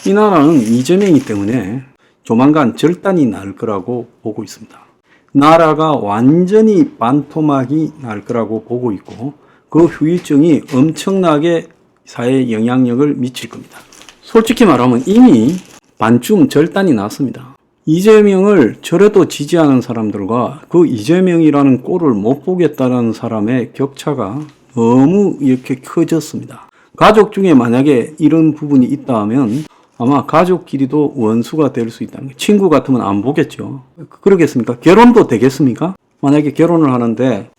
이 나라는 이재명이 때문에 조만간 절단이 날 거라고 보고 있습니다. 나라가 완전히 반토막이 날 거라고 보고 있고 그 후유증이 엄청나게 사회에 영향력을 미칠 겁니다. 솔직히 말하면 이미 반쯤 절단이 났습니다. 이재명을 저래도 지지하는 사람들과 그 이재명이라는 꼴을 못 보겠다는 사람의 격차가 너무 이렇게 커졌습니다. 가족 중에 만약에 이런 부분이 있다 하면 아마 가족끼리도 원수가 될 수 있다는 거예요. 친구 같으면 안 보겠죠. 그러겠습니까? 결혼도 되겠습니까? 만약에 결혼을 하는데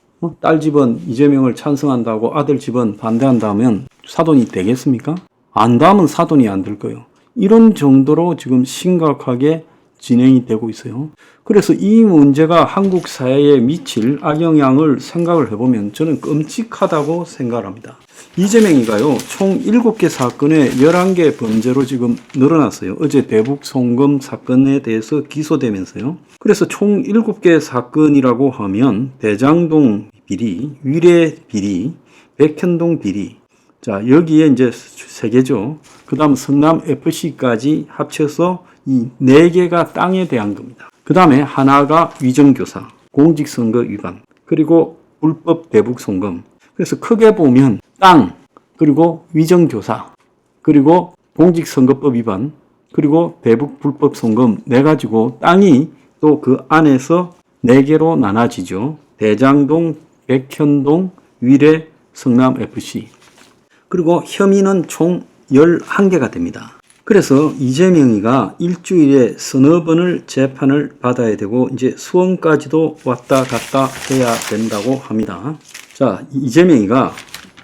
딸 집은 이재명을 찬성한다고 아들 집은 반대한다면 사돈이 되겠습니까? 안다면 사돈이 안 될 거예요. 이런 정도로 지금 심각하게 진행이 되고 있어요. 그래서 이 문제가 한국 사회에 미칠 악영향을 생각을 해보면 저는 끔찍하다고 생각을 합니다. 이재명이가요, 총 7개 사건에 11개 범죄로 지금 늘어났어요. 어제 대북 송금 사건에 대해서 기소되면서요. 그래서 총 7개 사건이라고 하면 대장동 비리, 위례 비리, 백현동 비리. 자, 여기에 이제 3개죠. 그 다음 성남 FC까지 합쳐서 이 4개가 땅에 대한 겁니다. 그 다음에 하나가 위정교사, 공직선거 위반, 그리고 불법 대북 송금. 그래서 크게 보면 땅, 그리고 위정교사, 그리고 공직선거법 위반, 그리고 대북 불법 송금 내가지고 땅이 또 그 안에서 4개로 나눠지죠. 대장동, 백현동, 위례, 성남FC. 그리고 혐의는 총 11개가 됩니다. 그래서 이재명이가 일주일에 서너 번을 재판을 받아야 되고 이제 수원까지도 왔다 갔다 해야 된다고 합니다. 자, 이재명이가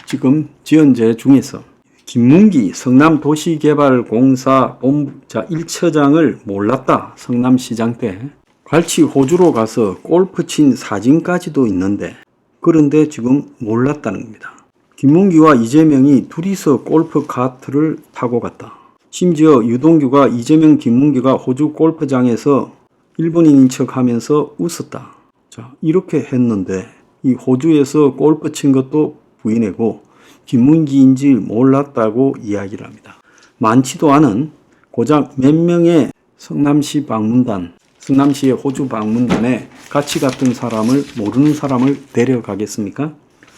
지금 지연죄 중에서 김문기 성남도시개발공사 본부 1처장을 몰랐다. 성남시장 때 갈치 호주로 가서 골프 친 사진까지도 있는데 그런데 지금 몰랐다는 겁니다. 김문기와 이재명이 둘이서 골프 카트를 타고 갔다. 심지어 유동규가 이재명, 김문기가 호주 골프장에서 일본인인 척하면서 웃었다. 자, 이렇게 했는데 이 호주에서 골프 친 것도 부인하고 김문기인지 몰랐다고 이야기를 합니다. 많지도 않은 고작 몇 명의 성남시 방문단, 성남시의 호주 방문단에 같이 갔던 사람을 모르는 사람을 데려가겠습니까?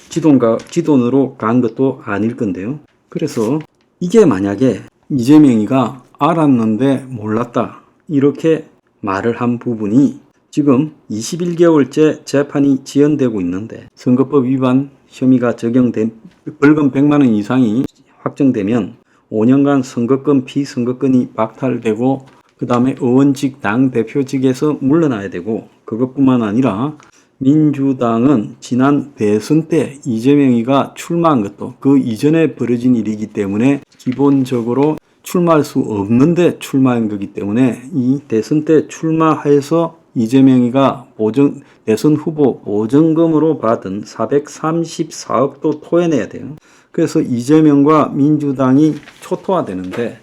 지돈으로 간 것도 아닐 건데요. 그래서 이게 만약에 이재명이가 알았는데 몰랐다 이렇게 말을 한 부분이 지금 21개월째 재판이 지연되고 있는데 선거법 위반 혐의가 적용된 벌금 100만 원 이상이 확정되면 5년간 선거권 피선거권이 박탈되고 그 다음에 의원직 당대표직에서 물러나야 되고 그것뿐만 아니라 민주당은 지난 대선 때 이재명이가 출마한 것도 그 이전에 벌어진 일이기 때문에 기본적으로 출마할 수 없는데 출마한 거기 때문에 이 대선 때 출마해서 이재명이가 대선 후보 보증금으로 받은 434억도 토해내야 돼요. 그래서 이재명과 민주당이 초토화되는데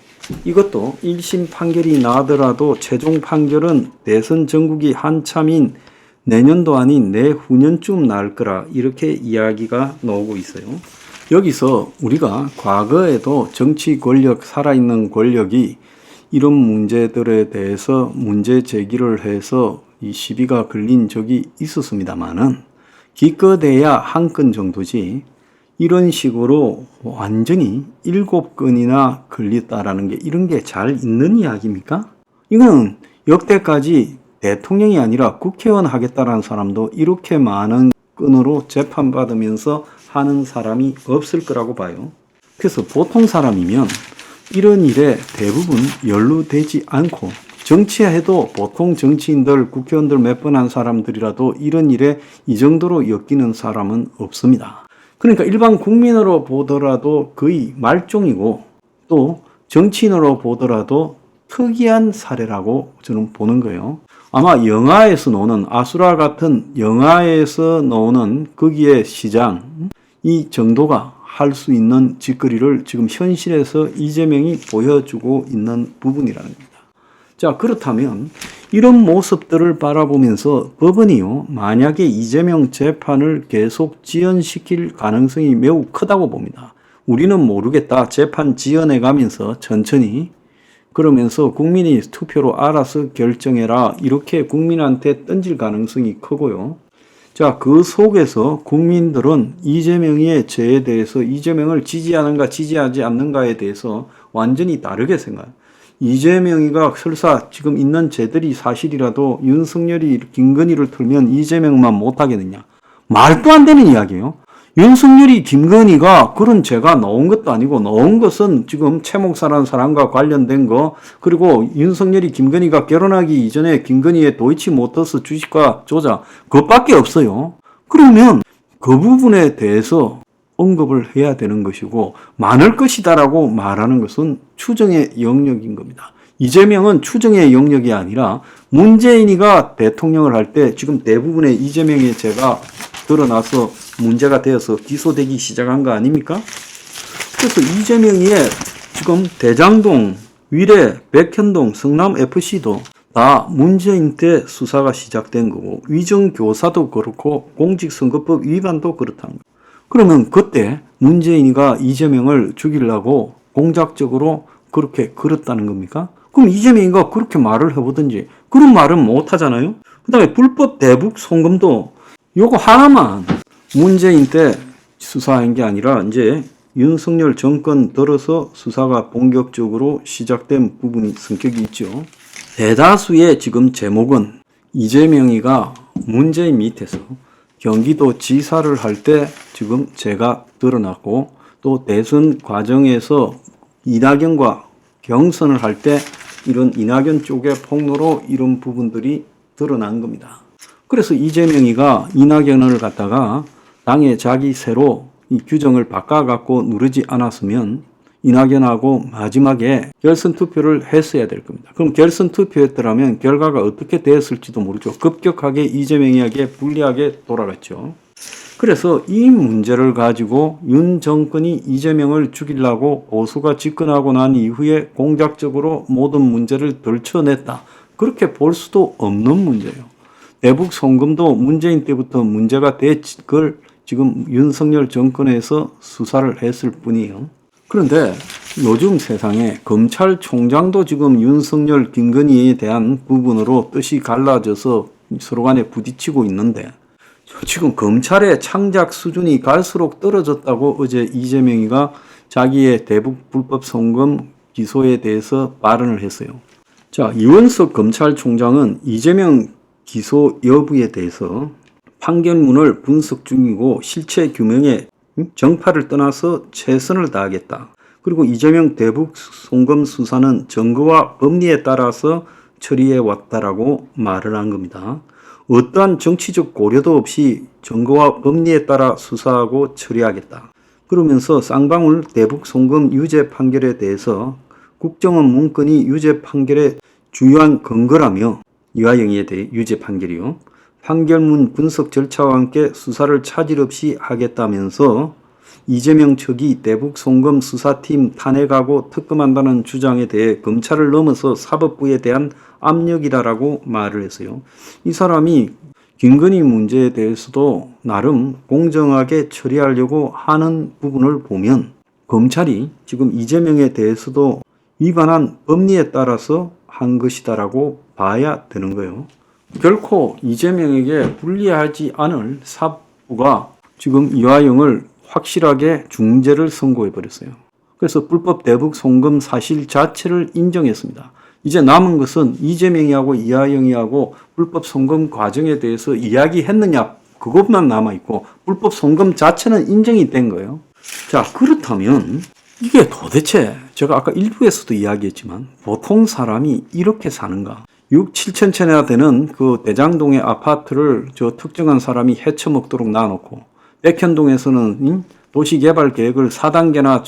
이것도 1심 판결이 나더라도 최종 판결은 대선 전국이 한참인 내년도 아닌 내후년쯤 날 거라 이렇게 이야기가 나오고 있어요. 여기서 우리가 과거에도 정치 권력, 살아있는 권력이 이런 문제들에 대해서 문제 제기를 해서 이 시비가 걸린 적이 있었습니다만은 기껏해야 한 건 정도지 이런 식으로 완전히 7건이나 걸렸다라는 게 이런 게 잘 있는 이야기입니까? 이건 역대까지 대통령이 아니라 국회의원 하겠다라는 사람도 이렇게 많은 건으로 재판받으면서 하는 사람이 없을 거라고 봐요. 그래서 보통 사람이면 이런 일에 대부분 연루되지 않고 정치해도 보통 정치인들, 국회의원들 몇 번 한 사람들이라도 이런 일에 이 정도로 엮이는 사람은 없습니다. 그러니까 일반 국민으로 보더라도 거의 말종이고 또 정치인으로 보더라도 특이한 사례라고 저는 보는 거예요. 아마 영화에서 나오는 아수라 같은 영화에서 나오는 거기에 시장 이 정도가 할 수 있는 짓거리를 지금 현실에서 이재명이 보여주고 있는 부분이라는 겁니다. 자, 그렇다면 이런 모습들을 바라보면서 법원이요, 만약에 이재명 재판을 계속 지연시킬 가능성이 매우 크다고 봅니다. 우리는 모르겠다. 재판 지연해 가면서 천천히 그러면서 국민이 투표로 알아서 결정해라 이렇게 국민한테 던질 가능성이 크고요. 자, 그 속에서 국민들은 이재명의 죄에 대해서 이재명을 지지하는가 지지하지 않는가에 대해서 완전히 다르게 생각해요. 이재명이가 설사 지금 있는 죄들이 사실이라도 윤석열이 김건희를 틀면 이재명만 못하겠느냐. 말도 안 되는 이야기예요. 윤석열이 김건희가 그런 죄가 넣은 것도 아니고 넣은 것은 지금 최 목사라는 사람과 관련된 거 그리고 윤석열이 김건희가 결혼하기 이전에 김건희의 도이치모터스 주식과 조작 그것밖에 없어요. 그러면 그 부분에 대해서 언급을 해야 되는 것이고 많을 것이다라고 말하는 것은 추정의 영역인 겁니다. 이재명은 추정의 영역이 아니라 문재인이가 대통령을 할 때 지금 대부분의 이재명의 죄가 드러나서 문제가 되어서 기소되기 시작한 거 아닙니까? 그래서 이재명의 지금 대장동, 위례, 백현동, 성남FC도 다 문재인 때 수사가 시작된 거고 위정교사도 그렇고 공직선거법 위반도 그렇다는 거예요. 그러면 그때 문재인이가 이재명을 죽이려고 공작적으로 그렇게 그랬다는 겁니까? 그럼 이재명이가 그렇게 말을 해보든지 그런 말은 못 하잖아요. 그 다음에 불법 대북 송금도 요거 하나만 문재인 때 수사한 게 아니라 이제 윤석열 정권 들어서 수사가 본격적으로 시작된 부분이 성격이 있죠. 대다수의 지금 제목은 이재명이가 문재인 밑에서 경기도 지사를 할 때 지금 죄가 드러났고 또 대선 과정에서 이낙연과 경선을 할 때 이런 이낙연 쪽의 폭로로 이런 부분들이 드러난 겁니다. 그래서 이재명이가 이낙연을 갖다가 당에 자기 새로 이 규정을 바꿔갖고 누르지 않았으면 이낙연하고 마지막에 결선 투표를 했어야 될 겁니다. 그럼 결선 투표했더라면 결과가 어떻게 되었을지도 모르죠. 급격하게 이재명에게 불리하게 돌아갔죠. 그래서 이 문제를 가지고 윤 정권이 이재명을 죽이려고 보수가 집권하고 난 이후에 공작적으로 모든 문제를 들춰냈다. 그렇게 볼 수도 없는 문제예요. 대북 송금도 문재인 때부터 문제가 그걸 지금 윤석열 정권에서 수사를 했을 뿐이에요. 그런데 요즘 세상에 검찰총장도 지금 윤석열, 김건희에 대한 부분으로 뜻이 갈라져서 서로 간에 부딪히고 있는데 지금 검찰의 창작 수준이 갈수록 떨어졌다고 어제 이재명이가 자기의 대북 불법 송금 기소에 대해서 발언을 했어요. 자, 이원석 검찰총장은 이재명 기소 여부에 대해서 판결문을 분석 중이고 실체 규명에 정파를 떠나서 최선을 다하겠다. 그리고 이재명 대북 송금 수사는 증거와 법리에 따라서 처리해 왔다라고 말을 한 겁니다. 어떠한 정치적 고려도 없이 증거와 법리에 따라 수사하고 처리하겠다. 그러면서 쌍방울 대북 송금 유죄 판결에 대해서 국정원 문건이 유죄 판결의 주요한 근거라며 이화영에 대해 유죄 판결이요. 판결문 분석 절차와 함께 수사를 차질 없이 하겠다면서 이재명 측이 대북 송금 수사팀 탄핵하고 특검한다는 주장에 대해 검찰을 넘어서 사법부에 대한 압력이다라고 말을 했어요. 이 사람이 김건희 문제에 대해서도 나름 공정하게 처리하려고 하는 부분을 보면 검찰이 지금 이재명에 대해서도 위반한 법리에 따라서 한 것이다라고 봐야 되는 거예요. 결코 이재명에게 불리하지 않을 사법부가 지금 이화영을 확실하게 중죄를 선고해 버렸어요. 그래서 불법 대북 송금 사실 자체를 인정했습니다. 이제 남은 것은 이재명이하고 이화영이하고 불법 송금 과정에 대해서 이야기했느냐 그것만 남아있고 불법 송금 자체는 인정이 된 거예요. 자, 그렇다면 이게 도대체 제가 아까 일부에서도 이야기했지만 보통 사람이 이렇게 사는가? 6, 7천 채나 되는 그 대장동의 아파트를 저 특정한 사람이 헤쳐먹도록 놔놓고 백현동에서는 도시개발 계획을 4단계나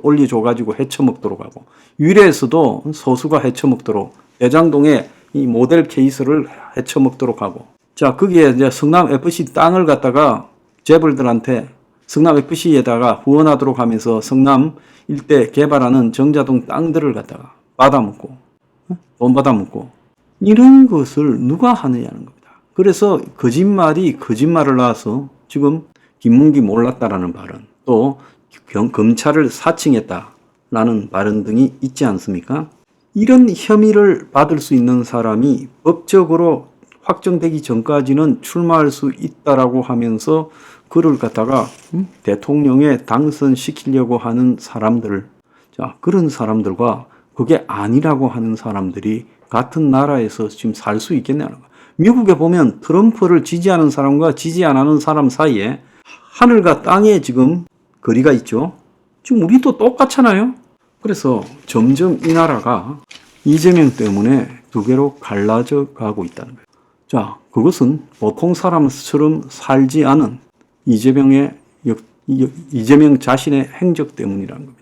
올려줘가지고 헤쳐먹도록 하고 위례에서도 소수가 헤쳐먹도록 대장동에 이 모델 케이스를 헤쳐먹도록 하고 자 거기에 이제 성남FC 땅을 갖다가 재벌들한테 성남FC에다가 후원하도록 하면서 성남 일대 개발하는 정자동 땅들을 갖다가 받아먹고 돈 받아먹고 이런 것을 누가 하느냐는 겁니다. 그래서 거짓말이 거짓말을 낳아서 지금 김문기 몰랐다라는 발언, 또 검찰을 사칭했다라는 발언 등이 있지 않습니까? 이런 혐의를 받을 수 있는 사람이 법적으로 확정되기 전까지는 출마할 수 있다라고 하면서 그를 갖다가 대통령에 당선시키려고 하는 사람들, 자, 그런 사람들과 그게 아니라고 하는 사람들이 같은 나라에서 지금 살 수 있겠냐는 거예요. 미국에 보면 트럼프를 지지하는 사람과 지지 안 하는 사람 사이에 하늘과 땅에 지금 거리가 있죠. 지금 우리도 똑같잖아요. 그래서 점점 이 나라가 이재명 때문에 두 개로 갈라져 가고 있다는 거예요. 자, 그것은 보통 사람처럼 살지 않은 이재명 자신의 행적 때문이라는 겁니다.